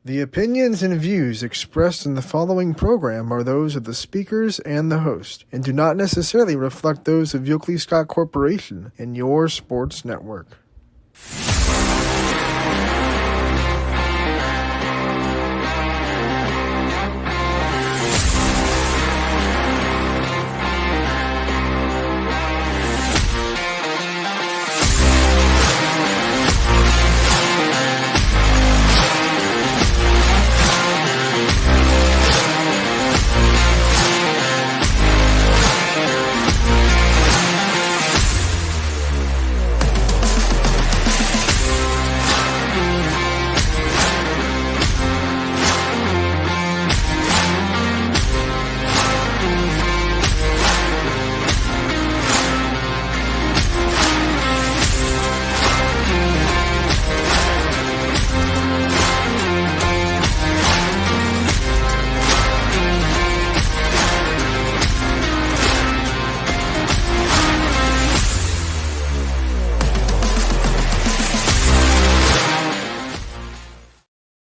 The opinions and views expressed in the following program are those of the speakers and the host, and do not necessarily reflect those of Yoakley Scott Corporation and your sports network.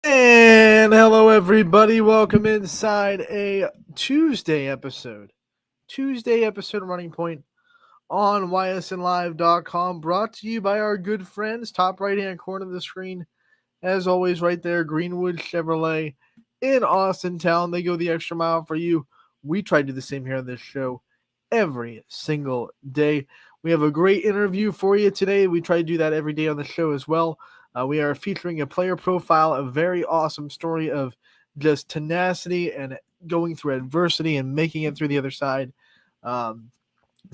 And hello, everybody. Welcome inside a Tuesday episode of Running Point on ysnlive.com, brought to you by our good friends, top right-hand corner of the screen. As always, right there, Greenwood Chevrolet in Austin Town. They go the extra mile for you. We try to do the same here on this show every single day. We have a great interview for you today. We try to do that every day on the show as well. We are featuring a player profile, a very awesome story of just tenacity and going through adversity and making it through the other side.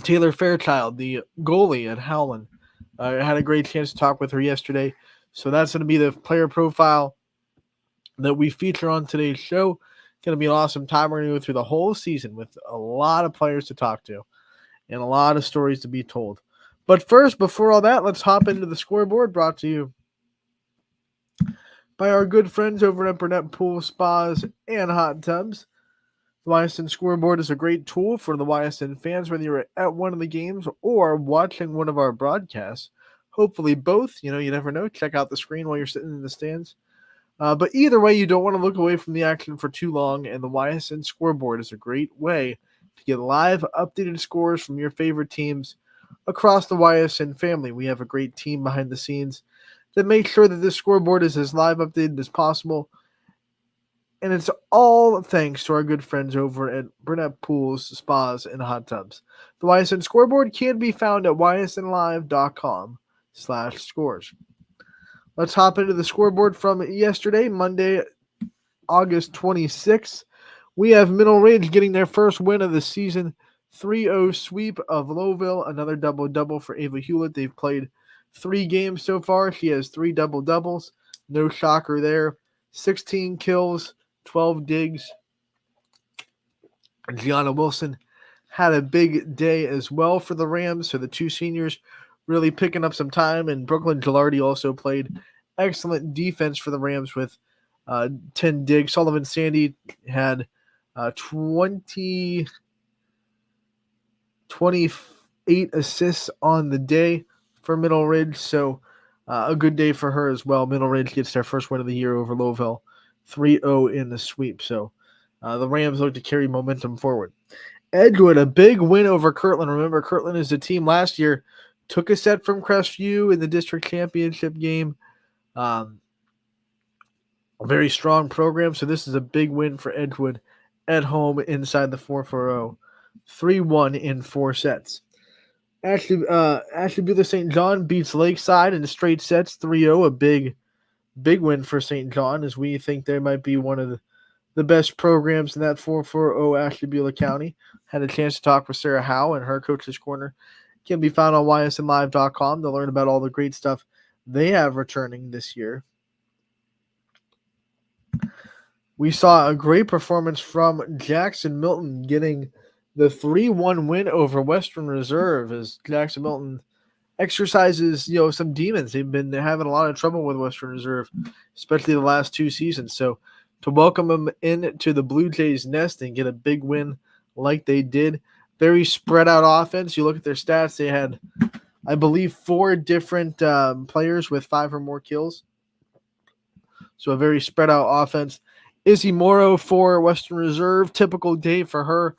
Taylor Fairchild, the goalie at Howland, I had a great chance to talk with her yesterday. So that's going to be the player profile that we feature on today's show. It's going to be an awesome time. We're going to go through the whole season with a lot of players to talk to and a lot of stories to be told. But first, before all that, let's hop into the scoreboard, brought to you by our good friends over at Burnett Pool Spas and Hot Tubs. The Ysn scoreboard is a great tool for the Ysn fans, whether you're at one of the games or watching one of our broadcasts. Hopefully both. You never know. Check out the screen while you're sitting in the stands. But either way, you don't want to look away from the action for too long, and the Ysn scoreboard is a great way to get live, updated scores from your favorite teams across the Ysn family. We have a great team behind the scenes that makes sure that this scoreboard is as live updated as possible. And it's all thanks to our good friends over at Burnett Pools, Spas, and Hot Tubs. The Ysn scoreboard can be found at ysnlive.com/scores. Let's hop into the scoreboard from yesterday, Monday, August 26th. We have Middle Ridge getting their first win of the season, 3-0 sweep of Lowville, another double-double for Ava Hewlett. They've played 3 games so far. She has 3 double-doubles. No shocker there. 16 kills, 12 digs. Gianna Wilson had a big day as well for the Rams, so the 2 seniors really picking up some time, and Brooklyn Gilardi also played excellent defense for the Rams with 10 digs. Sullivan Sandy had 28 assists on the day for Middle Ridge, so a good day for her as well. Middle Ridge gets their first win of the year over Lowville, 3-0 in the sweep, so the Rams look to carry momentum forward. Edgewood, a big win over Kirtland. Remember, Kirtland is the team last year, took a set from Crestview in the district championship game. A very strong program, so this is a big win for Edgewood at home inside the 440. 3-1 in 4 sets. Ashley Buehler St. John beats Lakeside in straight sets, 3-0, a big win for St. John, as we think they might be one of the best programs in that 440 Ashley Buehler County. Had a chance to talk with Sarah Howe and her Coach's Corner. Can be found on ysnlive.com to learn about all the great stuff they have returning this year. We saw a great performance from Jackson Milton getting the 3-1 win over Western Reserve, as Jackson Milton exercises, some demons. They've been having a lot of trouble with Western Reserve, especially the last 2 seasons. So to welcome them into the Blue Jays nest and get a big win like they did, very spread out offense. You look at their stats, they had, I believe, 4 different players with 5 or more kills. So a very spread out offense. Izzy Morrow for Western Reserve, typical day for her.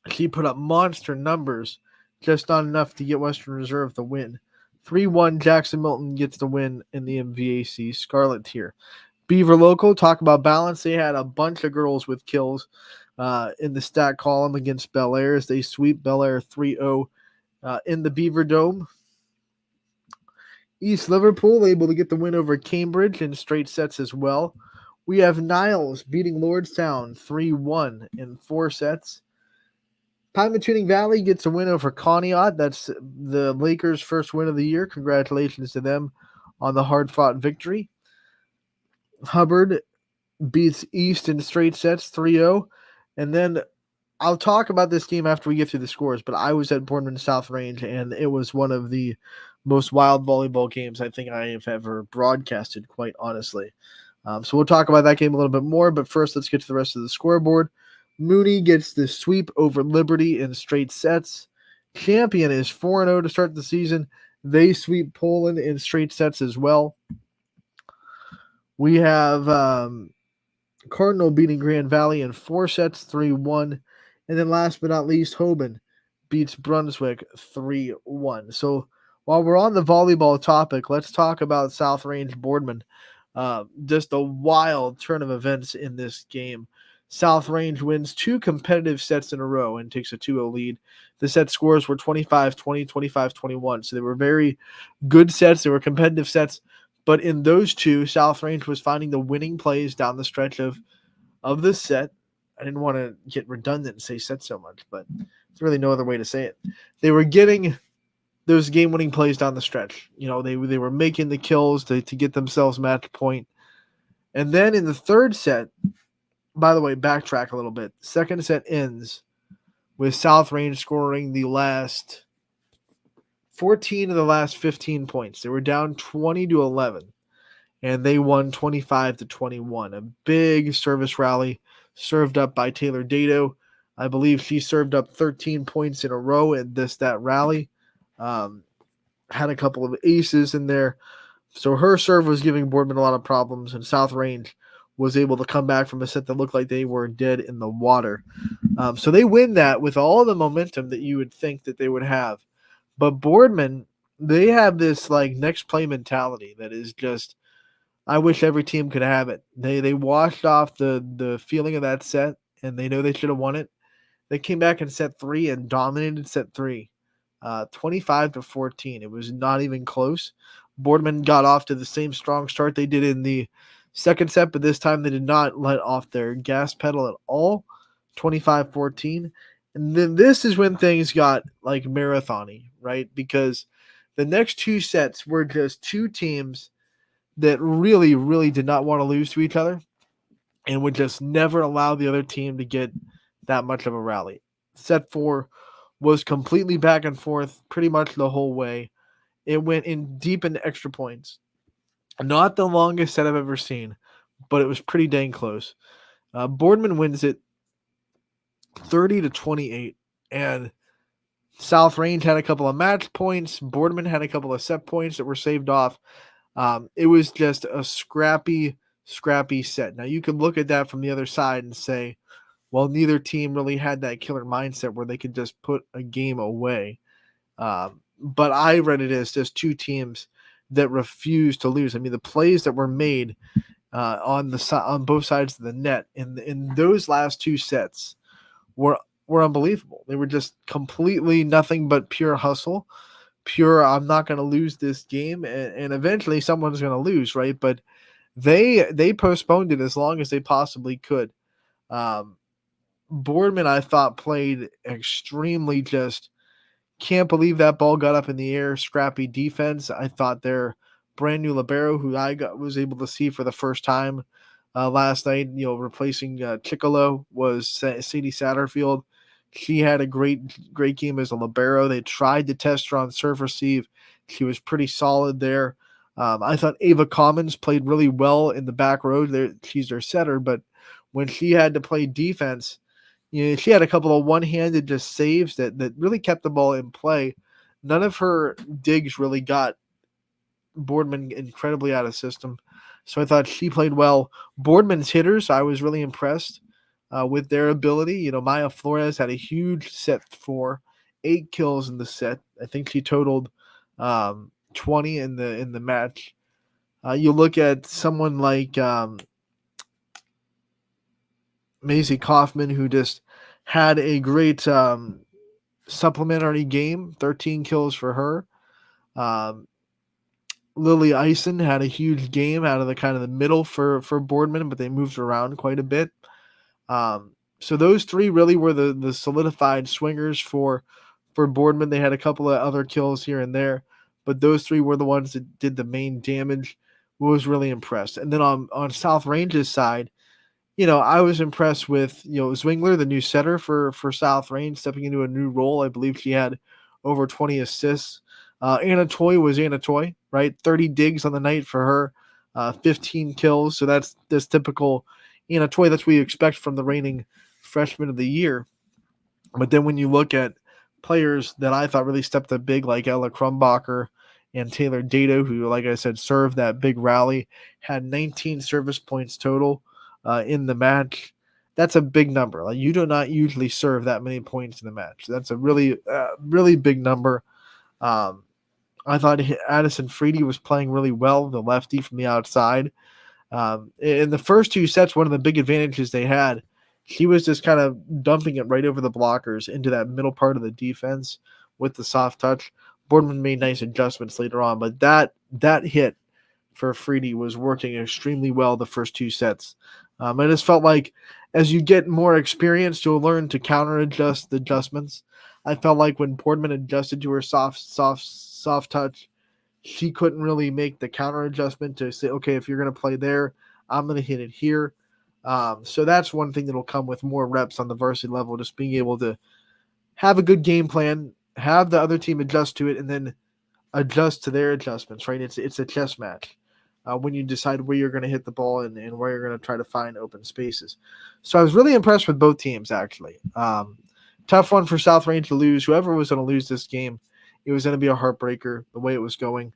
She put up monster numbers, just not enough to get Western Reserve the win. 3-1, Jackson Milton gets the win in the MVAC Scarlet tier. Beaver Local, talk about balance. They had a bunch of girls with kills in the stat column against Bel Air as they sweep Bel Air 3-0 in the Beaver Dome. East Liverpool able to get the win over Cambridge in straight sets as well. We have Niles beating Lordstown 3-1 in 4 sets. Pymatuning Valley gets a win over Conneaut. That's the Lakers' first win of the year. Congratulations to them on the hard-fought victory. Hubbard beats East in straight sets 3-0. And then I'll talk about this game after we get through the scores, but I was at Boardman South Range, and it was one of the most wild volleyball games I think I have ever broadcasted, quite honestly. So we'll talk about that game a little bit more, but first let's get to the rest of the scoreboard. Mooney gets the sweep over Liberty in straight sets. Champion is 4-0 to start the season. They sweep Poland in straight sets as well. We have Cardinal beating Grand Valley in 4 sets, 3-1. And then last but not least, Hoban beats Brunswick 3-1. So while we're on the volleyball topic, let's talk about South Range Boardman. Just a wild turn of events in this game. South Range wins 2 competitive sets in a row and takes a 2-0 lead. The set scores were 25-20, 25-21. So they were very good sets. They were competitive sets. But in those 2, South Range was finding the winning plays down the stretch of this set. I didn't want to get redundant and say set so much, but there's really no other way to say it. They were getting those game-winning plays down the stretch. You know, they were making the kills to get themselves match point. And then in the third set, by the way, backtrack a little bit. Second set ends with South Range scoring the last 14 of the last 15 points. They were down 20-11, and they won 25-21. A big service rally served up by Taylor Dato. I believe she served up 13 points in a row in that rally. Had a couple of aces in there. So her serve was giving Boardman a lot of problems, and South Range was able to come back from a set that looked like they were dead in the water. So they win that with all the momentum that you would think that they would have. But Boardman, they have this like next play mentality that is just, I wish every team could have it. They washed off the feeling of that set, and they know they should have won it. They came back in set 3 and dominated set 3, 25-14. It was not even close. Boardman got off to the same strong start they did in the second set, but this time they did not let off their gas pedal at all, 25-14. And then this is when things got like marathon-y, right? Because the next 2 sets were just 2 teams that really, really did not want to lose to each other and would just never allow the other team to get that much of a rally. Set 4 was completely back and forth pretty much the whole way. It went in deep into extra points. Not the longest set I've ever seen, but it was pretty dang close. Boardman wins it 30-28, and South Range had a couple of match points. Boardman had a couple of set points that were saved off. It was just a scrappy set. Now, you can look at that from the other side and say, well, neither team really had that killer mindset where they could just put a game away. But I read it as just 2 teams that refused to lose. I mean, the plays that were made on both sides of the net in those last 2 sets were unbelievable. They were just completely nothing but pure hustle. Pure, I'm not going to lose this game, and eventually someone's going to lose, right? But they postponed it as long as they possibly could. Boardman, I thought, played extremely just can't believe that ball got up in the air. Scrappy defense. I thought their brand new libero, who was able to see for the first time last night, replacing Chicolo, was Sadie Satterfield. She had a great game as a libero. They tried to test her on serve receive. She was pretty solid there. I thought Ava Commons played really well in the back row. She's their setter, but when she had to play defense, she had a couple of one-handed just saves that really kept the ball in play. None of her digs really got Boardman incredibly out of system. So I thought she played well. Boardman's hitters, I was really impressed with their ability. Maya Flores had a huge set for 8 kills in the set. I think she totaled 20 in the match. You look at someone like Maisie Kaufman, who just had a great supplementary game, 13 kills for her. Um, Lily Ysn had a huge game out of the kind of the middle for Boardman, but they moved around quite a bit. So those three really were the solidified swingers for Boardman. They had a couple of other kills here and there, but those three were the ones that did the main damage. Was really impressed. And then on South Range's side, I was impressed with, Zwingler, the new setter for South Range, stepping into a new role. I believe she had over 20 assists. Anna Toy was Anna Toy, right? 30 digs on the night for her, 15 kills. So that's this typical Anna Toy. That's what you expect from the reigning freshman of the year. But then when you look at players that I thought really stepped up big, like Ella Krumbacher and Taylor Dato, who, like I said, served that big rally, had 19 service points total in the match. That's a big number. Like, you do not usually serve that many points in the match. That's a really, really big number. I thought Addison Freedy was playing really well, the lefty from the outside. In the first 2 sets, one of the big advantages they had, she was just kind of dumping it right over the blockers into that middle part of the defense with the soft touch. Boardman made nice adjustments later on, but that hit for Freedy was working extremely well the first 2 sets. I just felt like as you get more experience, you'll learn to counter adjust the adjustments. I felt like when Boardman adjusted to her soft touch, she couldn't really make the counter adjustment to say, okay, if you're going to play there, I'm going to hit it here. So that's one thing that'll come with more reps on the varsity level, just being able to have a good game plan, have the other team adjust to it, and then adjust to their adjustments, right? It's a chess match when you decide where you're going to hit the ball and where you're going to try to find open spaces. So I was really impressed with both teams, actually. Tough one for South Range to lose. Whoever was going to lose this game, it was going to be a heartbreaker the way it was going.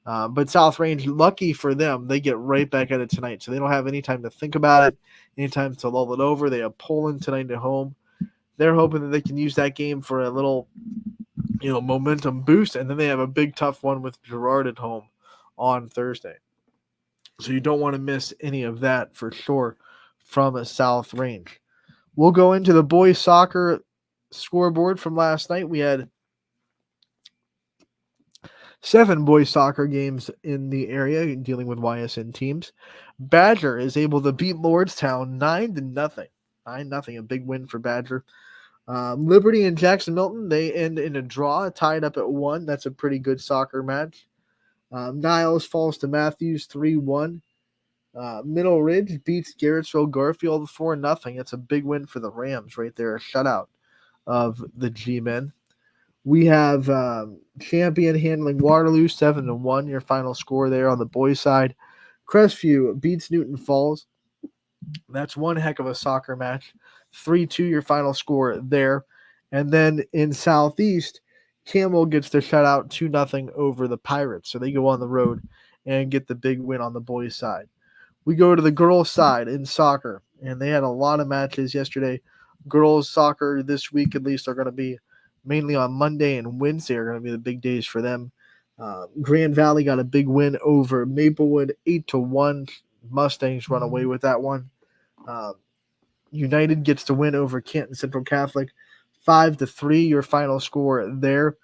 But South Range, lucky for them, they get right back at it tonight. So they don't have any time to think about it, any time to lull it over. They have Poland tonight at home. They're hoping that they can use that game for a little, momentum boost. And then they have a big, tough one with Girard at home on Thursday. So you don't want to miss any of that for sure from a South Range. We'll go into the boys soccer scoreboard from last night. We had 7 boys soccer games in the area dealing with YSN teams. Badger is able to beat Lordstown 9-0. 9-0, a big win for Badger. Liberty and Jackson Milton, they end in a draw, tied up at 1. That's a pretty good soccer match. Niles falls to Matthews 3-1. Middle Ridge beats Garrettsville Garfield 4-0. That's a big win for the Rams right there, a shutout of the G-men. We have Champion handling Waterloo 7-1, your final score there on the boys' side. Crestview beats Newton Falls. That's one heck of a soccer match. 3-2, your final score there. And then in Southeast, Campbell gets the shutout 2-0 over the Pirates. So they go on the road and get the big win on the boys' side. We go to the girls' side in soccer, and they had a lot of matches yesterday. Girls' soccer this week at least are going to be mainly on Monday and Wednesday are going to be the big days for them. Grand Valley got a big win over Maplewood, 8-1. Mustangs run away with that one. United gets to win over Canton Central Catholic, 5-3. Your final score there.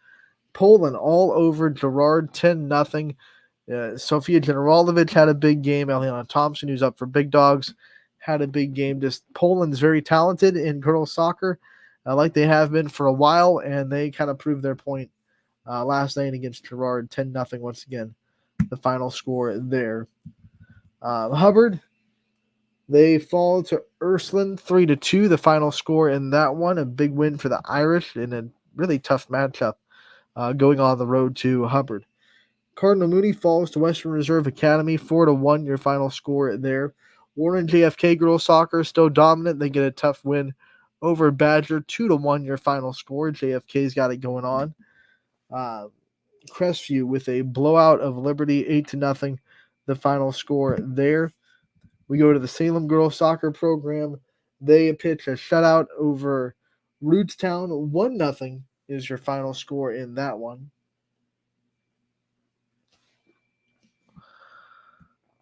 Poland all over Girard, 10-0. Sofia Generalovic had a big game. Eliana Thompson, who's up for Big Dogs, had a big game. Just Poland's very talented in girls soccer, like they have been for a while, and they kind of proved their point last night against Girard, 10-0 once again. The final score there. Hubbard, they fall to Ursuline 3-2. The final score in that one, a big win for the Irish in a really tough matchup going on the road to Hubbard. Cardinal Mooney falls to Western Reserve Academy 4-1. Your final score there. Warren JFK girls soccer still dominant. They get a tough win over Badger 2-1. Your final score. JFK's got it going on. Crestview with a blowout of Liberty, 8-0, the final score there. We go to the Salem girls soccer program. They pitch a shutout over Rootstown. 1-0 is your final score in that one.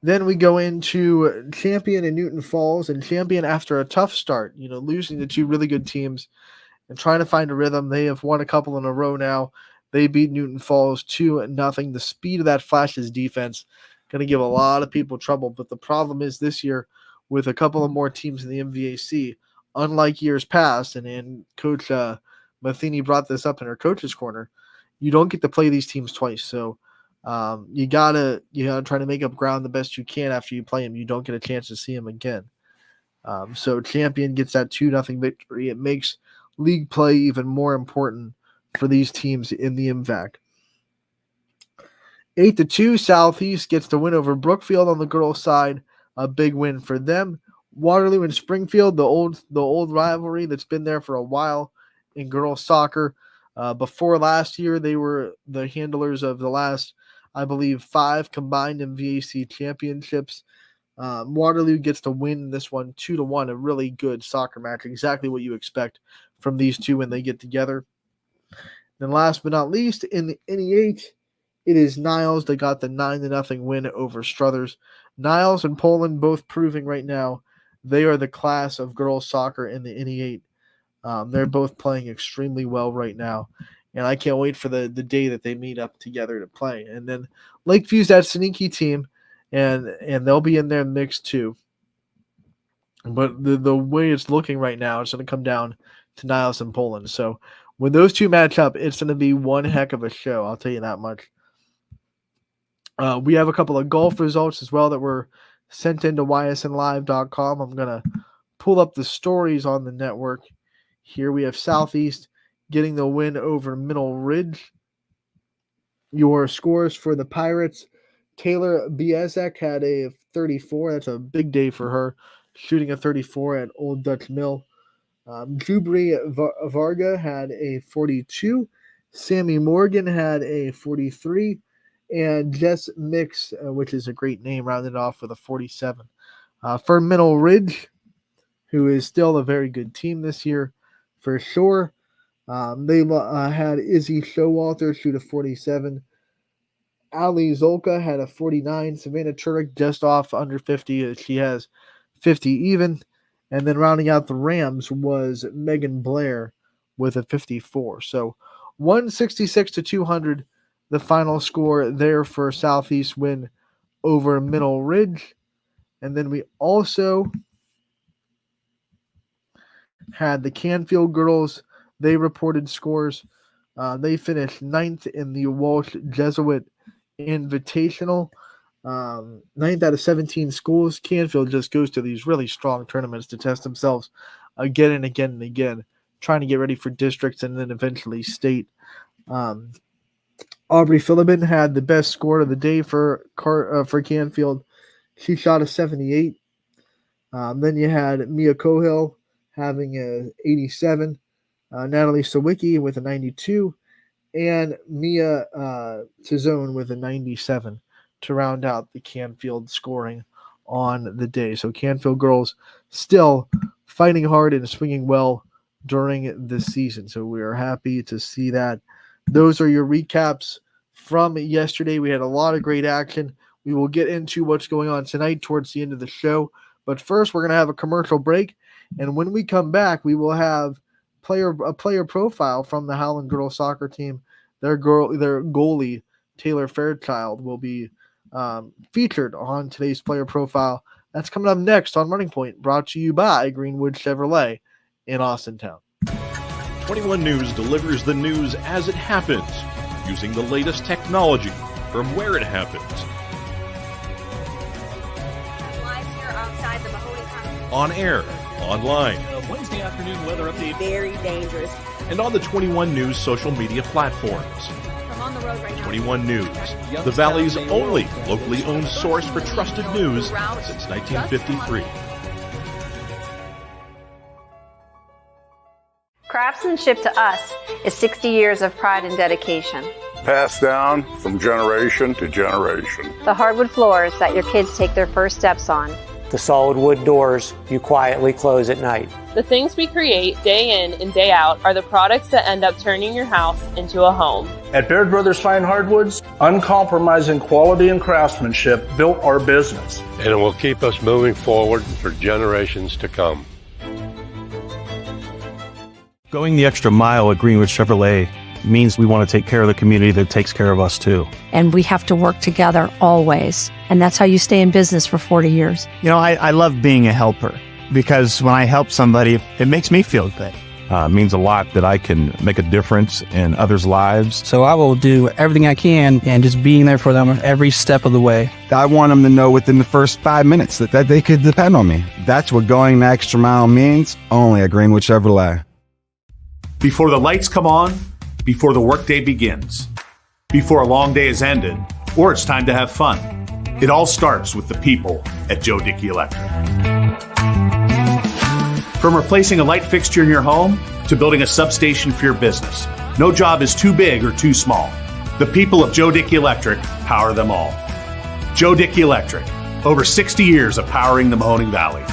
Then we go into Champion and Newton Falls, and Champion, after a tough start, losing to two really good teams and trying to find a rhythm. They have won a couple in a row now. They beat Newton Falls 2-0. The speed of that Flashes defense going to give a lot of people trouble. But the problem is this year, with a couple of more teams in the MVAC, unlike years past, and Coach Matheny brought this up in her coach's corner, you don't get to play these teams twice. So you gotta try to make up ground the best you can after you play them. You don't get a chance to see them again. So Champion gets that 2-0 victory. It makes league play even more important for these teams in the MVAC. 8-2, Southeast gets the win over Brookfield on the girls' side. A big win for them. Waterloo and Springfield, the old rivalry that's been there for a while in girls soccer. Before last year, they were the handlers of the last, I believe, 5 combined MVAC championships. Waterloo gets to win this one 2-1, a really good soccer match, exactly what you expect from these two when they get together. Then last but not least, in the NE8, it is Niles that got the 9-0 win over Struthers. Niles and Poland both proving right now they are the class of girls soccer in the NE8. They're both playing extremely well right now, and I can't wait for the day that they meet up together to play. And then Lakeview's that sneaky team, and they'll be in their mix too. But the way it's looking right now, it's going to come down to Niles and Poland. So when those two match up, it's going to be one heck of a show, I'll tell you that much. We have a couple of golf results as well that were sent into ysnlive.com. I'm going to pull up the stories on the network. Here we have Southeast getting the win over Middle Ridge. Your scores for the Pirates: Taylor Biezek had a 34. That's a big day for her, shooting a 34 at Old Dutch Mill. Jubri Varga had a 42. Sammy Morgan had a 43. And Jess Mix, which is a great name, rounded off with a 47. For Middle Ridge, who is still a very good team this year, for sure. They had Izzy Showalter shoot a 47. Ali Zolka had a 49. Savannah Turek just off under 50. She has 50 even. And then rounding out the Rams was Megan Blair with a 54. So 166-200, the final score there for Southeast win over Middle Ridge. And then we also had the Canfield girls. They reported scores. They finished 9th in the Walsh Jesuit Invitational. 9th out of 17 schools. Canfield just goes to these really strong tournaments to test themselves again and again and again, trying to get ready for districts and then eventually state. Aubrey Philibin had the best score of the day for Canfield. She shot a 78. Then you had Mia Cohill having a 87. Natalie Sawicki with a 92. And Mia Tizone with a 97 to round out the Canfield scoring on the day. So Canfield girls still fighting hard and swinging well during the season. So we are happy to see that. Those are your recaps from yesterday. We had a lot of great action. We will get into what's going on tonight towards the end of the show. But first, we're going to have a commercial break. And when we come back, we will have a player profile from the Howland girls soccer team. Their goalie, Taylor Fairchild, will be featured on today's player profile. That's coming up next on Running Point, brought to you by Greenwood Chevrolet in Austintown. 21 News delivers the news as it happens, using the latest technology from where it happens. Live here outside the Mahoney County. On air, online, Wednesday afternoon weather update. Very dangerous. and on the 21 News social media platforms. I'm on the road right now. 21 News, the Valley's only locally owned source for trusted news since 1953. Craftsmanship to us is 60 years of pride and dedication. passed down from generation to generation. The hardwood floors that your kids take their first steps on. The solid wood doors you quietly close at night. The things we create day in and day out are the products that end up turning your house into a home. At Baird Brothers Fine Hardwoods, uncompromising quality and craftsmanship built our business. And it will keep us moving forward for generations to come. Going the extra mile at Greenwood Chevrolet means we want to take care of the community that takes care of us too. And we have to work together always. And that's how you stay in business for 40 years. You know, I love being a helper because when I help somebody, it makes me feel good. It means a lot that I can make a difference in others' lives. So I will do everything I can and just being there for them every step of the way. I want them to know within the first 5 minutes that they could depend on me. That's what going the extra mile means, only at Greenwood Chevrolet. Before the lights come on, before the workday begins, before a long day is ended, or it's time to have fun. It all starts with the people at Joe Dickey Electric. From replacing a light fixture in your home to building a substation for your business, no job is too big or too small. The people of Joe Dickey Electric power them all. Joe Dickey Electric, over 60 years of powering the Mahoning Valley.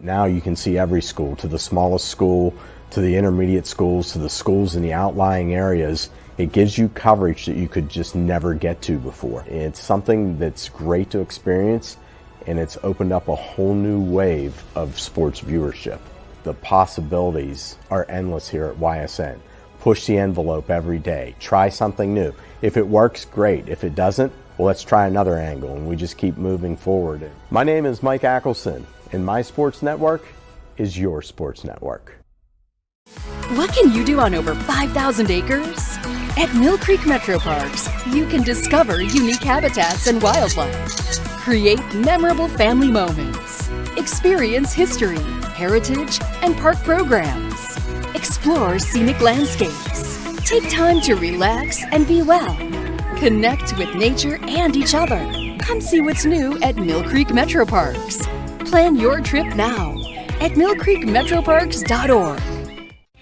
Now you can see every school, to the smallest school, to the intermediate schools, to the schools in the outlying areas. It gives you coverage that you could just never get to before. It's something that's great to experience, and it's opened up a whole new wave of sports viewership. The possibilities are endless here at YSN. Push the envelope every day. Try something new. If it works, great. If it doesn't, well, let's try another angle, and we just keep moving forward. My name is Mike Ackelson, and my sports network is your sports network. What can you do on over 5,000 acres? At Mill Creek Metro Parks, you can discover unique habitats and wildlife, create memorable family moments, experience history, heritage, and park programs, explore scenic landscapes, take time to relax and be well, connect with nature and each other. Come see what's new at Mill Creek Metro Parks. Plan your trip now at millcreekmetroparks.org.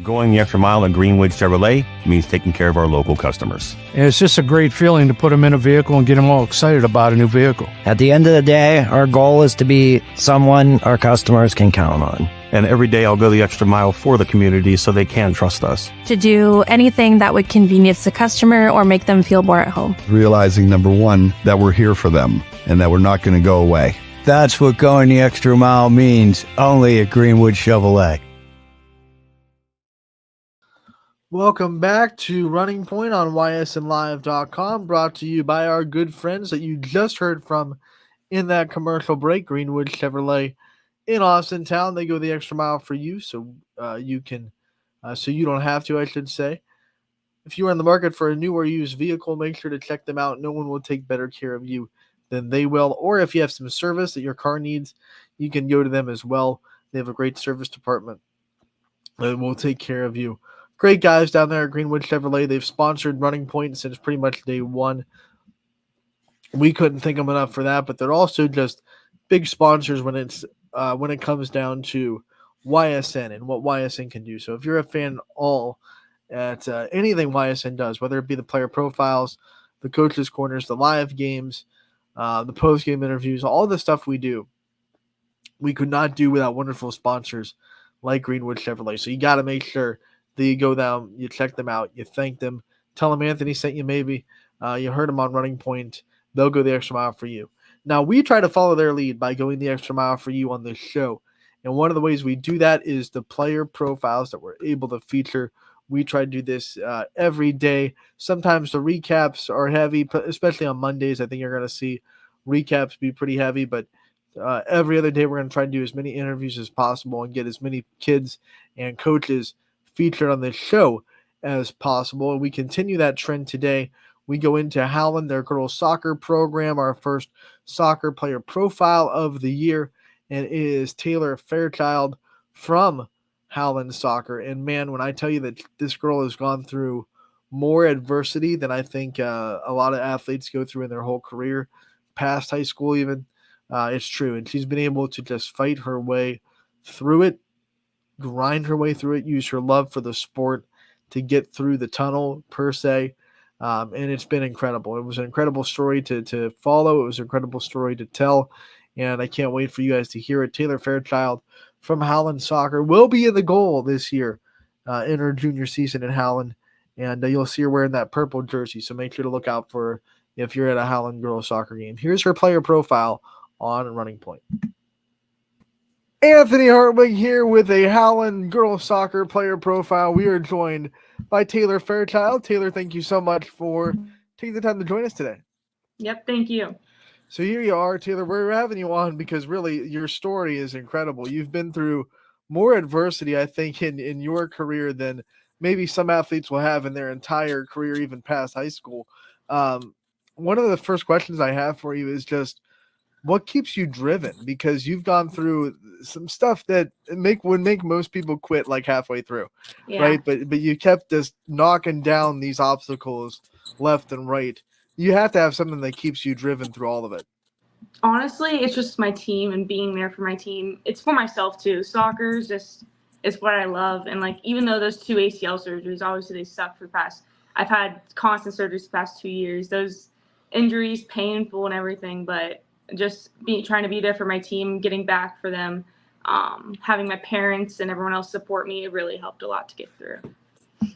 Going the extra mile at Greenwood Chevrolet means taking care of our local customers. And it's just a great feeling to put them in a vehicle and get them all excited about a new vehicle. At the end of the day, our goal is to be someone our customers can count on. And every day I'll go the extra mile for the community so they can trust us. To do anything that would convenience the customer or make them feel more at home. Realizing, number one, that we're here for them and that we're not going to go away. That's what going the extra mile means, only at Greenwood Chevrolet. Welcome back to Running Point on ysnlive.com, brought to you by our good friends that you just heard from in that commercial break, Greenwood Chevrolet in Austin Town. They go the extra mile for you, so you don't have to, I should say. If you are in the market for a new or used vehicle, make sure to check them out. No one will take better care of you than they will. Or if you have some service that your car needs, you can go to them as well. They have a great service department that will take care of you. Great guys down there at Greenwood Chevrolet. They've sponsored Running Point since pretty much day one. We couldn't thank them enough for that, but they're also just big sponsors when it comes down to YSN and what YSN can do. So if you're a fan at anything YSN does, whether it be the player profiles, the coaches' corners, the live games, the post-game interviews, all the stuff we do, we could not do without wonderful sponsors like Greenwood Chevrolet. So you got to make sure that you go down, you check them out, you thank them, tell them Anthony sent you maybe. You heard them on Running Point. They'll go the extra mile for you. Now, we try to follow their lead by going the extra mile for you on this show. And one of the ways we do that is the player profiles that we're able to feature. We try to do this every day. Sometimes the recaps are heavy, especially on Mondays. I think you're going to see recaps be pretty heavy, but Every other day, we're going to try to do as many interviews as possible and get as many kids and coaches featured on this show as possible. And we continue that trend today. We go into Howland, their girls soccer program, our first soccer player profile of the year, and it is Taylor Fairchild from Howland Soccer. And man, when I tell you that this girl has gone through more adversity than I think a lot of athletes go through in their whole career, past high school even, it's true. And she's been able to just fight her way through it, grind her way through it, use her love for the sport to get through the tunnel, per se. And it's been incredible. It was an incredible story to follow. It was an incredible story to tell. And I can't wait for you guys to hear it. Taylor Fairchild from Howland Soccer will be in the goal this year in her junior season in Howland. And you'll see her wearing that purple jersey. So make sure to look out for her if you're at a Howland girls soccer game. Here's her player profile on Running Point. Anthony Hartwig here with a Howland girls soccer player profile. We are joined by Taylor Fairchild. Taylor, thank you so much for taking the time to join us today. Yep, thank you. So here you are, Taylor. We're having you on because really your story is incredible. You've been through more adversity, I think, in your career than maybe some athletes will have in their entire career, even past high school. One of the first questions I have for you is just, what keeps you driven? Because you've gone through some stuff that would make most people quit like halfway through, right? But you kept just knocking down these obstacles left and right. You have to have something that keeps you driven through all of it. Honestly, it's just my team and being there for my team. It's for myself too. Soccer is what I love. And like, even though those 2 ACL surgeries, obviously they suck for the past, I've had constant surgeries the past 2 years. Those injuries, painful and everything, but just trying to be there for my team, getting back for them, having my parents and everyone else support me, it really helped a lot to get through.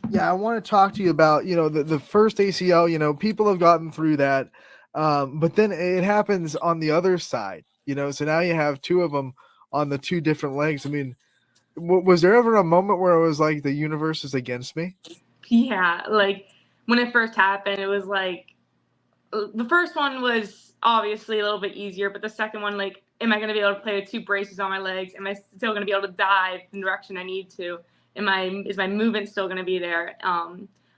Yeah, I want to talk to you about, the first ACL, people have gotten through that, but then it happens on the other side, so now you have 2 of them on the 2 different legs. I mean, was there ever a moment where it was like the universe is against me? Yeah, like when it first happened, it was like, the first one was obviously a little bit easier, but the second one, like, am I going to be able to play with 2 braces on my legs? Am I still going to be able to dive in the direction I need to? Is my movement still going to be there?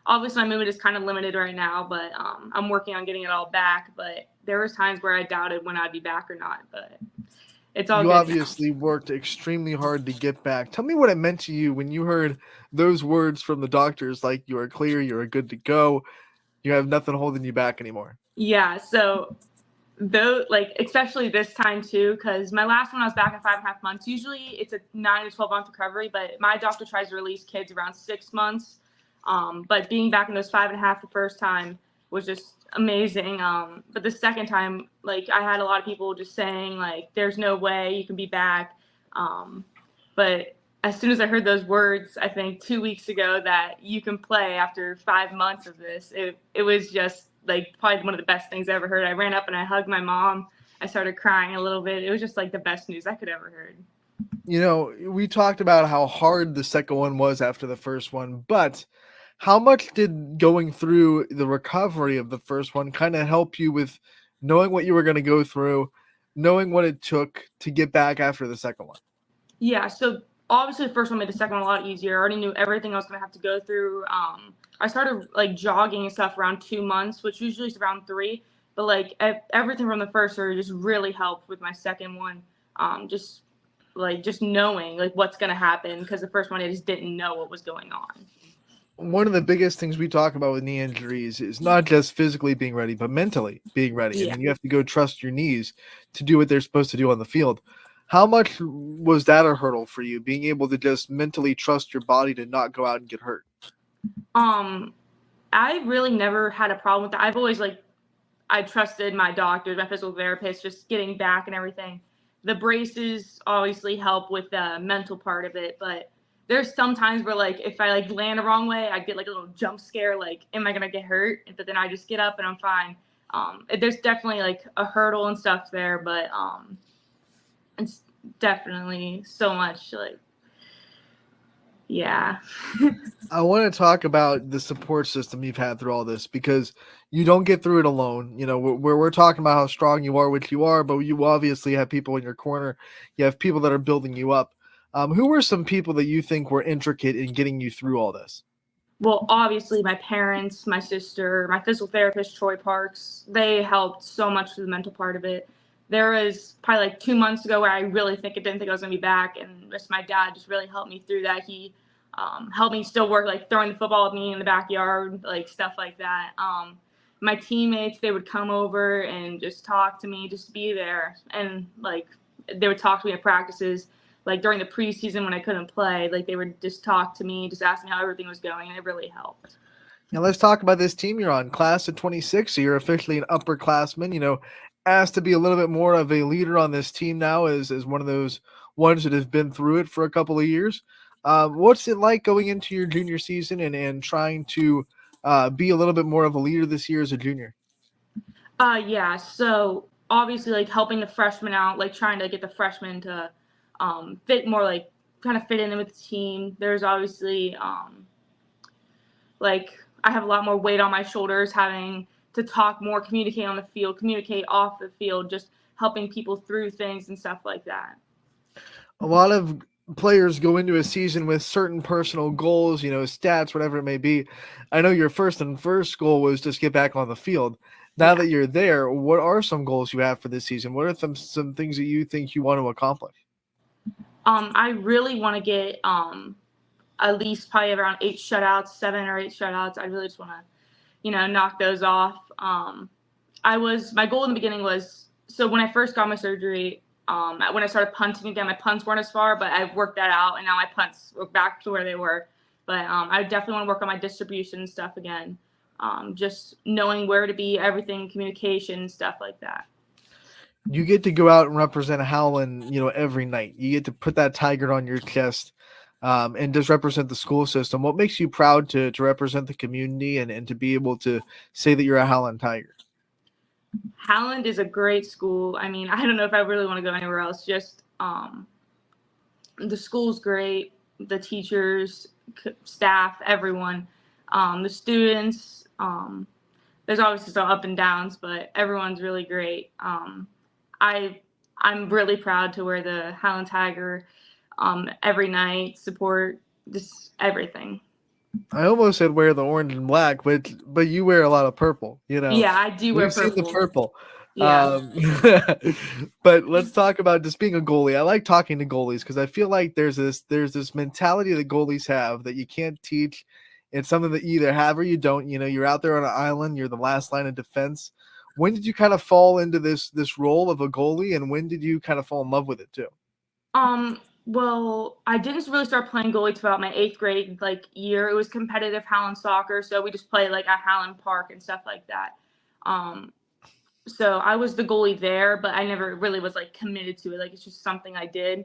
Obviously, my movement is kind of limited right now, but I'm working on getting it all back. But there was times where I doubted when I'd be back or not, but it's all good. You obviously worked extremely hard to get back. Tell me what it meant to you when you heard those words from the doctors, like you are clear, you are good to go, you have nothing holding you back anymore. Yeah, so though, like, especially this time too, because my last one I was back in 5.5 months. Usually it's a 9 to 12 month recovery, but my doctor tries to release kids around 6 months. But being back in those 5.5 the first time was just amazing. But the second time, like, I had a lot of people just saying, like, there's no way you can be back. But as soon as I heard those words, I think 2 weeks ago, that you can play after 5 months of this, it was just like probably one of the best things I ever heard. I ran up and I hugged my mom. I started crying a little bit. It was just like the best news I could ever heard. We talked about how hard the second one was after the first one, but how much did going through the recovery of the first one kind of help you with knowing what you were going to go through, knowing what it took to get back after the second one? Yeah, so obviously the first one made the second one a lot easier. I already knew everything I was going to have to go through. I started like jogging and stuff around 2 months, which usually is around 3. But like everything from the first surgery just really helped with my second one. Just knowing like what's going to happen, because the first one I just didn't know what was going on. One of the biggest things we talk about with knee injuries is not just physically being ready, but mentally being ready. Yeah. And you have to go trust your knees to do what they're supposed to do on the field. How much was that a hurdle for you, being able to just mentally trust your body to not go out and get hurt? I really never had a problem with that. I've always I trusted my doctors, my physical therapist, just getting back and everything. The braces obviously help with the mental part of it, but there's some times where like if I like land the wrong way, I get like a little jump scare, like, am I gonna get hurt? But then I just get up and I'm fine. There's definitely like a hurdle and stuff there, but it's definitely so much like Yeah. I want to talk about the support system you've had through all this, because you don't get through it alone. You know, we're talking about how strong you are, which you are, but you obviously have people in your corner. You have people that are building you up. Who were some people that you think were intricate in getting you through all this? Well, obviously my parents, my sister, my physical therapist, Troy Parks, they helped so much with the mental part of it. There was probably like 2 months ago where I really didn't think I was going to be back, and just my dad just really helped me through that. He helped me still work, like throwing the football with me in the backyard, like stuff like that. My teammates, they would come over and just talk to me, just be there. And like they would talk to me at practices, like during the preseason when I couldn't play, like they would just talk to me, just ask me how everything was going, and it really helped. Now let's talk about this team you're on, class of 26. So you're officially an upperclassman, asked to be a little bit more of a leader on this team now as one of those ones that have been through it for a couple of years. What's it like going into your junior season and trying to be a little bit more of a leader this year as a junior? Yeah, so obviously like helping the freshmen out, like trying to get the freshmen to fit more, like kind of fit in with the team. There's obviously like I have a lot more weight on my shoulders, having to talk more, communicate on the field, communicate off the field, just helping people through things and stuff like that. A lot of players go into a season with certain personal goals, stats, whatever it may be. I know your first goal was just get back on the field. Now that you're there, what are some goals you have for this season? What are some things that you think you want to accomplish? I really want to get at least probably around 7 or 8 shutouts. I really just want to, knock those off. My goal in the beginning was, so when I first got my surgery, when I started punting again, my punts weren't as far, but I've worked that out, and now my punts were back to where they were. But I definitely want to work on my distribution and stuff again. Just knowing where to be, everything, communication, stuff like that. You get to go out and represent Howland, every night. You get to put that tiger on your chest and just represent the school system. What makes you proud to represent the community and to be able to say that you're a Howland Tiger? Howland is a great school. I mean, I don't know if I really want to go anywhere else. Just the school's great. The teachers, staff, everyone, the students. There's obviously some up and downs, but everyone's really great. I'm really proud to wear the Howland Tiger every night, support just everything. I almost said wear the orange and black, but you wear a lot of purple, Yeah, I do wear purple. We've seen the purple. Yeah. But let's talk about just being a goalie. I like talking to goalies because I feel like there's this mentality that goalies have that you can't teach. It's something that you either have or you don't. You're out there on an island. You're the last line of defense. When did you kind of fall into this role of a goalie, and when did you kind of fall in love with it too? Well, I didn't really start playing goalie until about my 8th grade year. It was competitive Howland soccer, so we just play at Howland Park and stuff like that. So I was the goalie there, but I never really was committed to it. It's just something I did.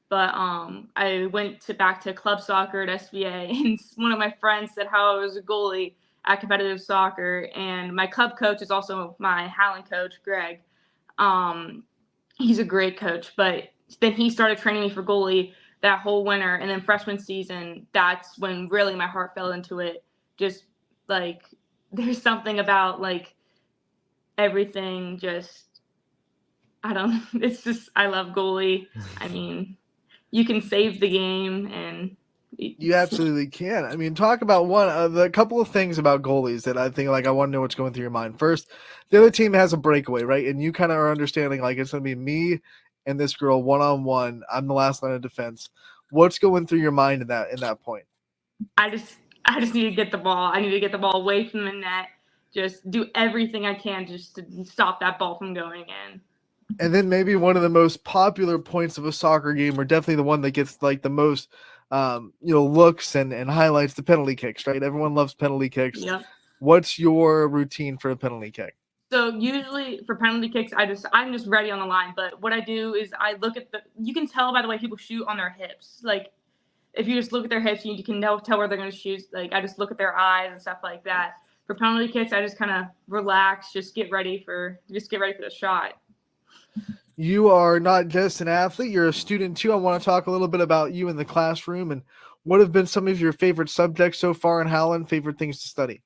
But I went back to club soccer at SVA, and one of my friends said how I was a goalie at competitive soccer, and my club coach is also my Howland coach, Greg. He's a great coach, but then he started training me for goalie that whole winter, and then freshman season, that's when really my heart fell into it. Just there's something about everything, it's just, I love goalie. I mean, you can save the game, and you absolutely can. I mean, talk about one of the couple of things about goalies that I think I want to know what's going through your mind. First, the other team has a breakaway, right? And you kind of are understanding it's going to be me and this girl one-on-one. I'm the last line of defense. What's going through your mind in that point? I just need to get the ball. I need to get the ball away from the net. Just do everything I can just to stop that ball from going in. And then maybe one of the most popular points of a soccer game, or definitely the one that gets the most looks and highlights, the penalty kicks, right? Everyone loves penalty kicks. Yep. What's your routine for a penalty kick? So usually for penalty kicks, I'm just ready on the line. But what I do is I look at you can tell by the way people shoot on their hips. If you just look at their hips, you can tell where they're going to shoot. I just look at their eyes and stuff like that. For penalty kicks, I just kind of relax, just get ready for the shot. You are not just an athlete, you're a student too. I want to talk a little bit about you in the classroom and What have been some of your favorite subjects so far in Howland? Favorite things to study?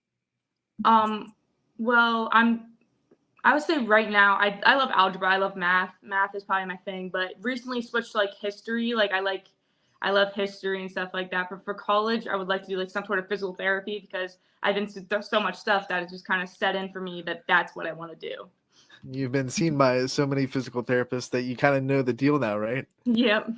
Well, I would say right now I love algebra. I love math. Math is probably my thing. But recently switched to like history. Like I love history and stuff like that. But for college, I would like to do like some sort of physical therapy because I've been through so much stuff that it's just kind of set in for me that that's what I want to do. You've been seen by so many physical therapists that you kind of know the deal now, right? Yep.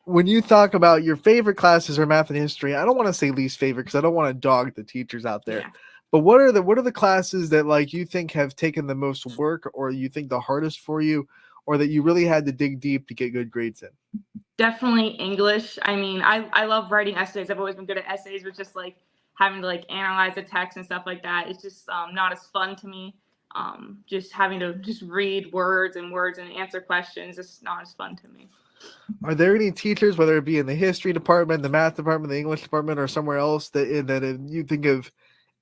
When you talk about your favorite classes or math and history, I don't want to say least favorite because I don't want to dog the teachers out there. Yeah. But what are the classes that like you think have taken the most work, or you think the hardest for you, or that you really had to dig deep to get good grades in? Definitely English. I mean, I love writing essays. I've always been good at essays, but just like having to like analyze the text and stuff like that, it's just not as fun to me. Just having to just read words and answer questions, it's not as fun to me. Are there any teachers, whether it be in the history department, the math department, the English department, or somewhere else that you think have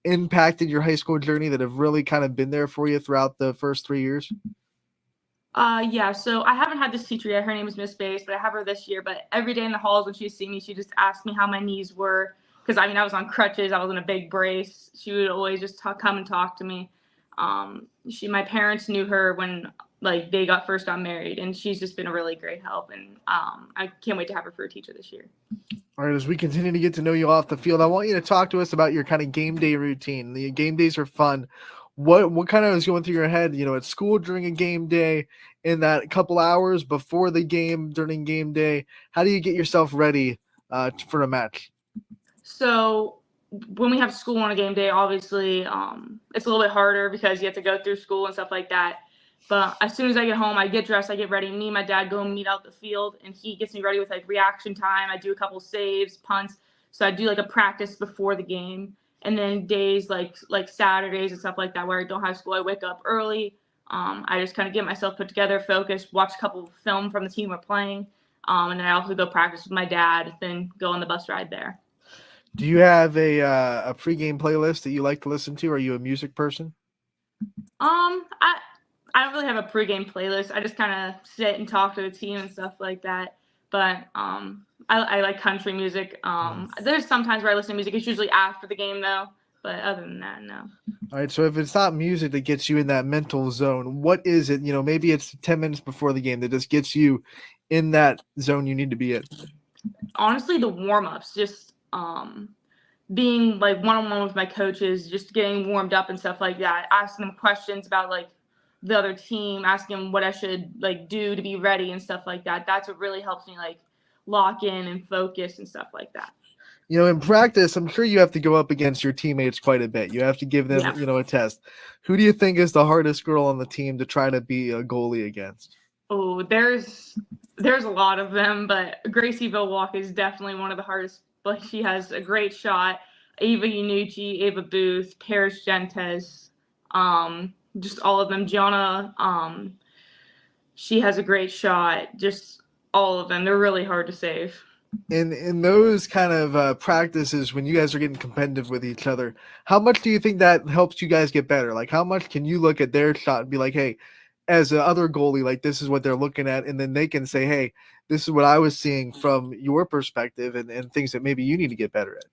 impacted your high school journey that have really kind of been there for you throughout the first 3 years? Yeah, so I haven't had this teacher yet. Her name is Miss Bass, but I have her this year. But every day in the halls when she'd see me, she just asked me how my knees were. Because, I mean, I was on crutches. I was in a big brace. She would always just come and talk to me. My parents knew her when, like, they first got married. And she's just been a really great help. And I can't wait to have her for a teacher this year. All right, as we continue to get to know you off the field, I want you to talk to us about your kind of game day routine. The game days are fun. What kind of is going through your head, at school during a game day, in that couple hours before the game, during game day? How do you get yourself ready for a match? So when we have school on a game day, obviously it's a little bit harder because you have to go through school and stuff like that. But as soon as I get home, I get dressed, I get ready. Me and my dad go and meet out the field, and he gets me ready with like reaction time. I do a couple saves, punts. So I do like a practice before the game. And then days like Saturdays and stuff like that where I don't have school, I wake up early. I just kind of get myself put together, focused, watch a couple film from the team we're playing. And then I also go practice with my dad, then go on the bus ride there. Do you have a pregame playlist that you like to listen to? Are you a music person? I don't really have a pregame playlist. I just kind of sit and talk to the team and stuff like that. But I like country music. There's sometimes where I listen to music. It's usually after the game, though. But other than that, no. All right, so if it's not music that gets you in that mental zone, what is it? Maybe it's 10 minutes before the game that just gets you in that zone you need to be in. Honestly, the warm-ups, just being like one-on-one with my coaches, just getting warmed up and stuff like that, asking them questions about like the other team, asking them what I should like do to be ready and stuff like that. That's what really helps me like lock in and focus and stuff like that. In practice, I'm sure you have to go up against your teammates quite a bit. You have to give them, a test. Who do you think is the hardest girl on the team to try to be a goalie against? Oh, there's a lot of them, but Gracie Vilwalk is definitely one of the hardest. But she has a great shot. Ava Yanucci, Ava Booth, Paris Gentes, just all of them. Gianna, she has a great shot. Just all of them. They're really hard to save. In those kind of practices, when you guys are getting competitive with each other, how much do you think that helps you guys get better? Like, how much can you look at their shot and be like, hey, as a other goalie, like this is what they're looking at, and then they can say, hey, this is what I was seeing from your perspective, and things that maybe you need to get better at?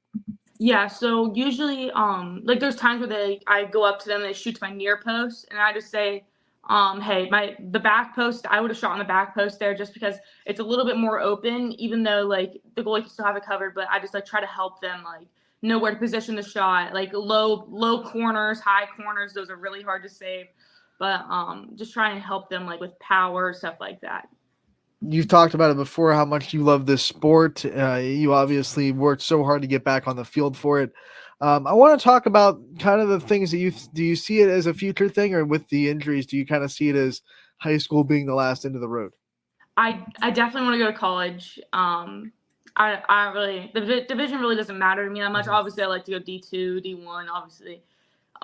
Yeah, so usually, like there's times where I go up to them, they shoot to my near post, and I just say, hey, the back post, I would have shot on the back post there just because it's a little bit more open, even though like the goalie can still have it covered, but I just like try to help them like know where to position the shot, like low corners, high corners, those are really hard to save, but just try and help them like with power, stuff like that. You've talked about it before, how much you love this sport. You obviously worked so hard to get back on the field for it. I want to talk about kind of the things that do you see it as a future thing, or with the injuries, do you kind of see it as high school being the last end of the road? I definitely want to go to college. I really, the division really doesn't matter to me that much. Obviously, I like to go D2, D1, obviously.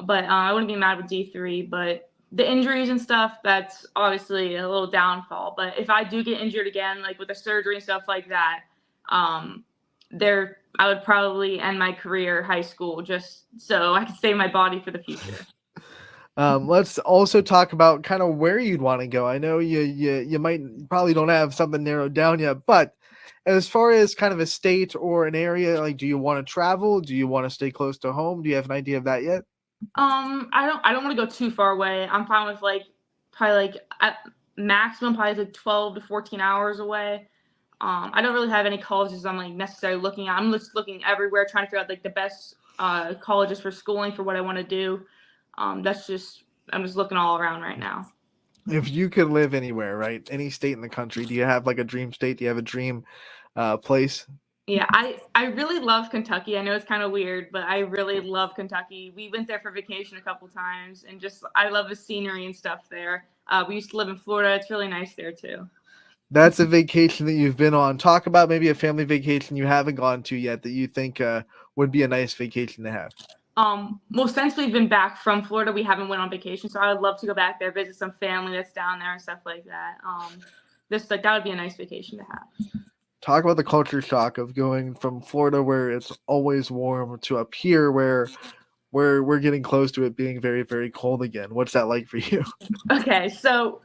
But I wouldn't be mad with D3, but the injuries and stuff, that's obviously a little downfall. But if I do get injured again, like with the surgery and stuff like that, I would probably end my career high school just so I could save my body for the future. Let's also talk about kind of where you'd want to go. I know you probably don't have something narrowed down yet, but as far as kind of a state or an area, like, do you want to travel? Do you want to stay close to home? Do you have an idea of that yet? I don't want to go too far away. I'm fine with like probably like at maximum probably like 12 to 14 hours away. I don't really have any colleges I'm like necessarily looking at. I'm just looking everywhere, trying to figure out like the best colleges for schooling for what I want to do. I'm just looking all around right now. If you could live anywhere, right? Any state in the country, do you have like a dream state? Do you have a dream place? Yeah, I really love Kentucky. I know it's kind of weird, but I really love Kentucky. We went there for vacation a couple times, and just I love the scenery and stuff there. We used to live in Florida. It's really nice there too. That's a vacation that you've been on. Talk about maybe a family vacation you haven't gone to yet that you think would be a nice vacation to have. Well, since we've been back from Florida, we haven't went on vacation, so I would love to go back there, visit some family that's down there and stuff like that. That would be a nice vacation to have. Talk about the culture shock of going from Florida, where it's always warm, to up here where we're getting close to it being very, very cold again. What's that like for you? Okay, so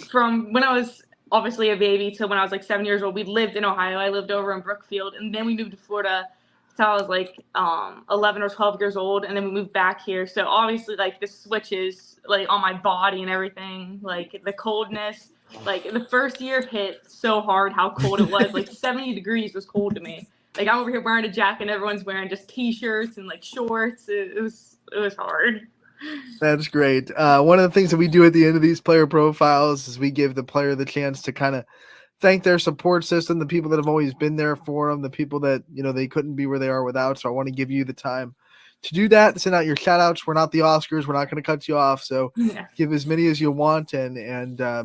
from when I was obviously a baby to when I was like 7 years old, we lived in Ohio. I lived over in Brookfield, and then we moved to Florida until I was like 11 or 12 years old, and then we moved back here. So obviously, like the switches, like on my body and everything, like the coldness. Like the first year hit so hard how cold it was. Like 70 degrees was cold to me. Like I'm over here wearing a jacket, and everyone's wearing just t-shirts and like shorts. It was hard. That's great. One of the things that we do at the end of these player profiles is we give the player the chance to kind of thank their support system, the people that have always been there for them, the people that, they couldn't be where they are without. So I want to give you the time to do that, send out your shout outs. We're not the Oscars. We're not going to cut you off. So give as many as you want and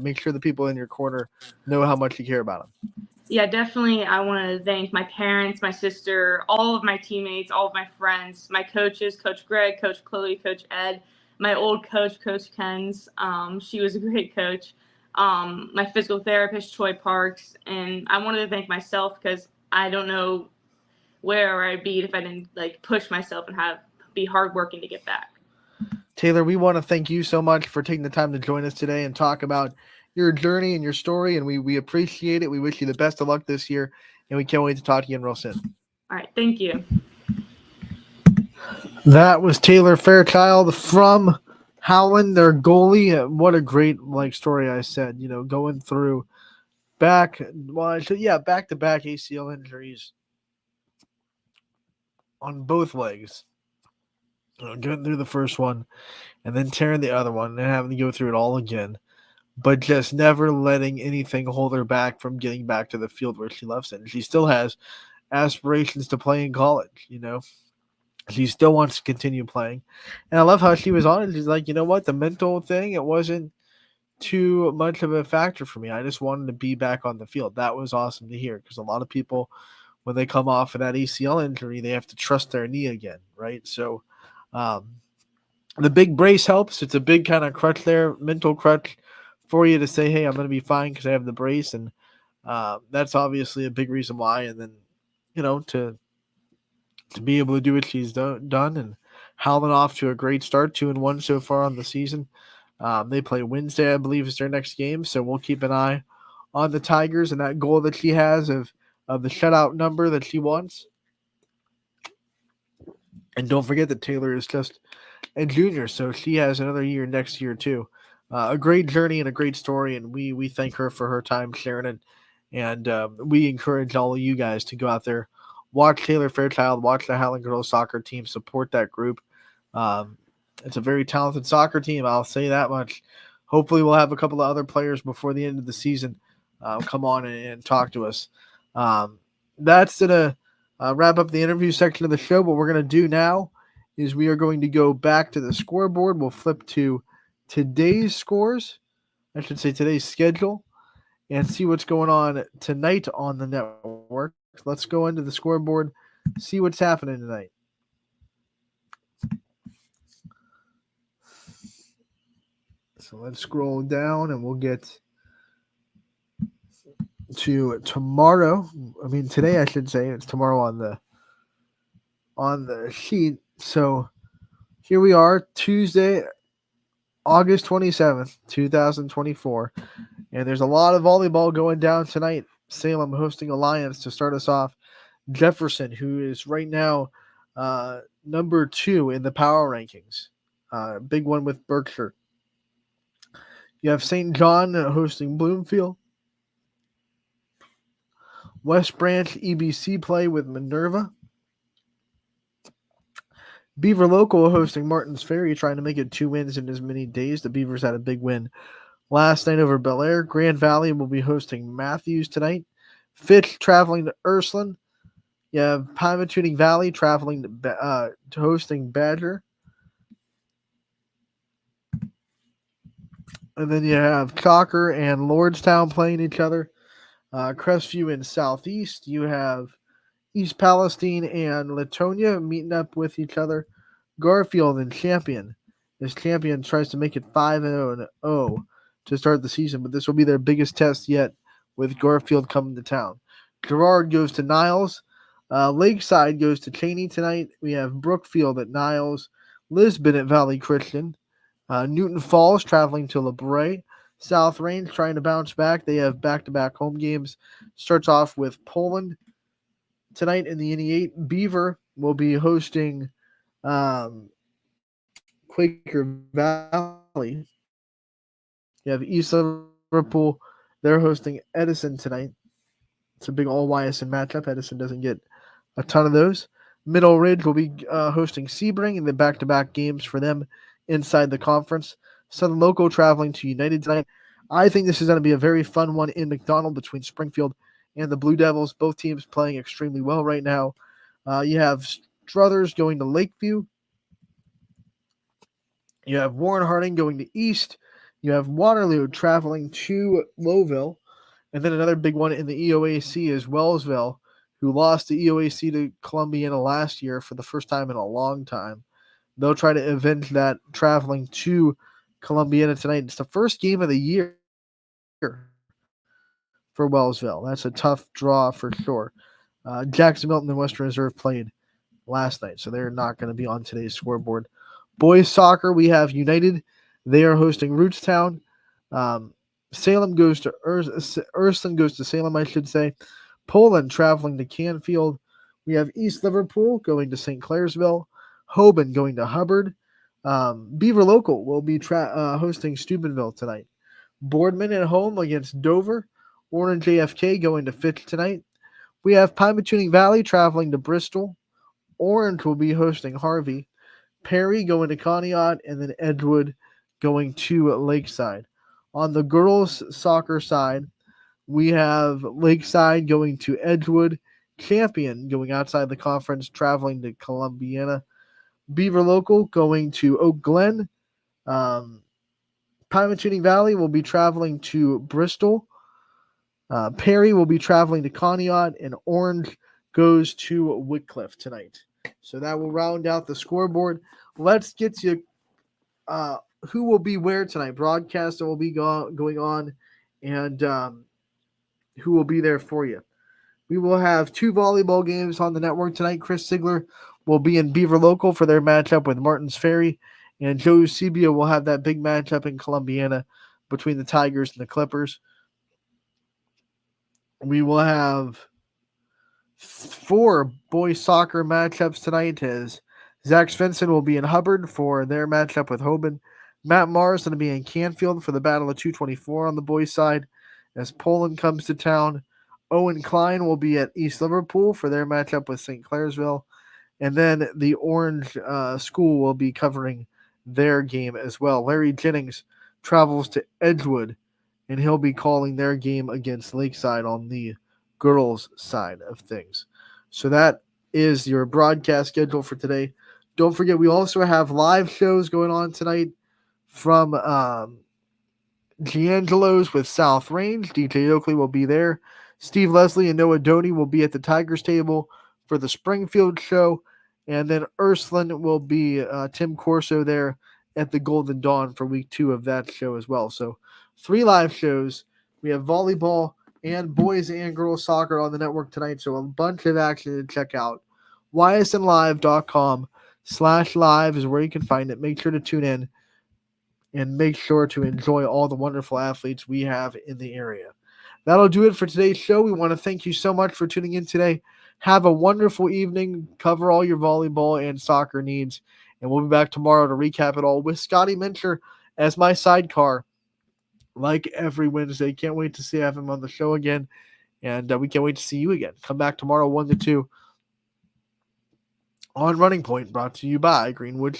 make sure the people in your corner know how much you care about them. Yeah, definitely. I want to thank my parents, my sister, all of my teammates, all of my friends, my coaches, Coach Greg, Coach Chloe, Coach Ed, my old coach, Coach Kens. She was a great coach. My physical therapist, Troy Parks. And I wanted to thank myself because I don't know where I'd be if I didn't like push myself and be hardworking to get back. Taylor, we want to thank you so much for taking the time to join us today and talk about your journey and your story, and we appreciate it. We wish you the best of luck this year, and we can't wait to talk to you again real soon. All right, thank you. That was Taylor Fairchild from Howland, their goalie. What a great story. I said, going through back-to-back ACL injuries on both legs. Getting through the first one and then tearing the other one and having to go through it all again, but just never letting anything hold her back from getting back to the field where she loves it. And she still has aspirations to play in college, She still wants to continue playing. And I love how she was on it. She's like, you know what? The mental thing, it wasn't too much of a factor for me. I just wanted to be back on the field. That was awesome to hear because a lot of people, when they come off of that ACL injury, they have to trust their knee again, right? So the big brace helps. It's a big kind of crutch there, mental crutch for you to say, hey, I'm going to be fine because I have the brace. And that's obviously a big reason why. And then, to be able to do what she's done and Howland off to a great start, 2-1 so far on the season. They play Wednesday, I believe, is their next game. So we'll keep an eye on the Tigers and that goal that she has of the shutout number that she wants. And don't forget that Taylor is just a junior, so she has another year next year too. A great journey and a great story, and we thank her for her time sharing it. And we encourage all of you guys to go out there, watch Taylor Fairchild, watch the Howland girls soccer team, support that group. It's a very talented soccer team, I'll say that much. Hopefully we'll have a couple of other players before the end of the season come on and talk to us. That's going to wrap up the interview section of the show. What we're going to do now is we are going to go back to the scoreboard. We'll flip to today's scores, I should say today's schedule, and see what's going on tonight on the network. Let's go into the scoreboard, see what's happening tonight. So let's scroll down and we'll get to tomorrow. I mean, today I should say. It's tomorrow on the sheet. So here we are, Tuesday, August 27th, 2024. And there's a lot of volleyball going down tonight Salem hosting Alliance to start us off. Jefferson, who is right now number 2 in the power rankings. Big one with Berkshire. You have St. John hosting Bloomfield. West Branch EBC play with Minerva. Beaver Local hosting Martins Ferry, trying to make it 2 wins in as many days. The Beavers had a big win last night over Bel Air. Grand Valley will be hosting Matthews tonight. Fitch traveling to Ursuline. You have Pymatuning Valley traveling to hosting Badger. And then you have Chalker and Lordstown playing each other. Crestview in Southeast. You have East Palestine and Latonia meeting up with each other. Garfield and Champion. This Champion tries to make it 5-0 to start the season, but this will be their biggest test yet with Garfield coming to town. Girard goes to Niles. Lakeside goes to Cheney tonight. We have Brookfield at Niles. Lisbon at Valley Christian. Newton Falls traveling to LeBray. South Range trying to bounce back. They have back-to-back home games. Starts off with Poland tonight in the NE8. Beaver will be hosting Quaker Valley. You have East Liverpool. They're hosting Edison tonight. It's a big all-Ysn matchup. Edison doesn't get a ton of those. Middle Ridge will be hosting Sebring, and then back-to-back games for them inside the conference. Southern Local traveling to United tonight. I think this is going to be a very fun one in McDonald between Springfield and the Blue Devils. Both teams playing extremely well right now. You have Struthers going to Lakeview. You have Warren Harding going to East. You have Waterloo traveling to Lowville. And then another big one in the EOAC is Wellsville, who lost the EOAC to Columbiana last year for the first time in a long time. They'll try to avenge that traveling to Columbiana tonight. It's the first game of the year for Wellsville. That's a tough draw for sure. Jackson Milton and Western Reserve played last night, so they're not going to be on today's scoreboard. Boys soccer, we have United. They are hosting Rootstown. Salem goes to Ursuline goes to Salem, I should say. Poland traveling to Canfield. We have East Liverpool going to St. Clairsville. Hoban going to Hubbard. Beaver Local will be hosting Steubenville tonight. Boardman at home against Dover. Orange AFK going to Fitch tonight. We have Pymatuning Valley traveling to Bristol. Orange will be hosting Harvey. Perry going to Conneaut, and then Edgewood going to Lakeside. On the girls' soccer side, we have Lakeside going to Edgewood. Champion going outside the conference, traveling to Columbiana. Beaver Local going to Oak Glen. Pymatuning Valley will be traveling to Bristol. Perry will be traveling to Conneaut, and Orange goes to Wycliffe tonight. So that will round out the scoreboard. Let's get to who will be where tonight. Broadcast will be going on, and who will be there for you. We will have 2 volleyball games on the network tonight. Chris Sigler will be in Beaver Local for their matchup with Martins Ferry, and Joe Eusebio will have that big matchup in Columbiana between the Tigers and the Clippers. We will have 4 boys soccer matchups tonight as Zach Svensson will be in Hubbard for their matchup with Hoban. Matt Marr is going to be in Canfield for the Battle of 224 on the boys' side as Poland comes to town. Owen Klein will be at East Liverpool for their matchup with St. Clairsville. And then the Orange School will be covering their game as well. Larry Jennings travels to Edgewood, and he'll be calling their game against Lakeside on the girls' side of things. So that is your broadcast schedule for today. Don't forget, we also have live shows going on tonight from Giangelo's with South Range. DJ Oakley will be there. Steve Leslie and Noah Doney will be at the Tigers table for the Springfield show. And then Ursuline will be Tim Corso there at the Golden Dawn for week 2 of that show as well. So 3 live shows. We have volleyball and boys and girls soccer on the network tonight. So a bunch of action to check out. ysnlive.com/live is where you can find it. Make sure to tune in and make sure to enjoy all the wonderful athletes we have in the area. That'll do it for today's show. We want to thank you so much for tuning in today. Have a wonderful evening. Cover all your volleyball and soccer needs. And we'll be back tomorrow to recap it all with Scotty Mincher as my sidecar, like every Wednesday. Can't wait to have him on the show again. And we can't wait to see you again. Come back tomorrow 1 to 2 on Running Point, brought to you by Greenwood.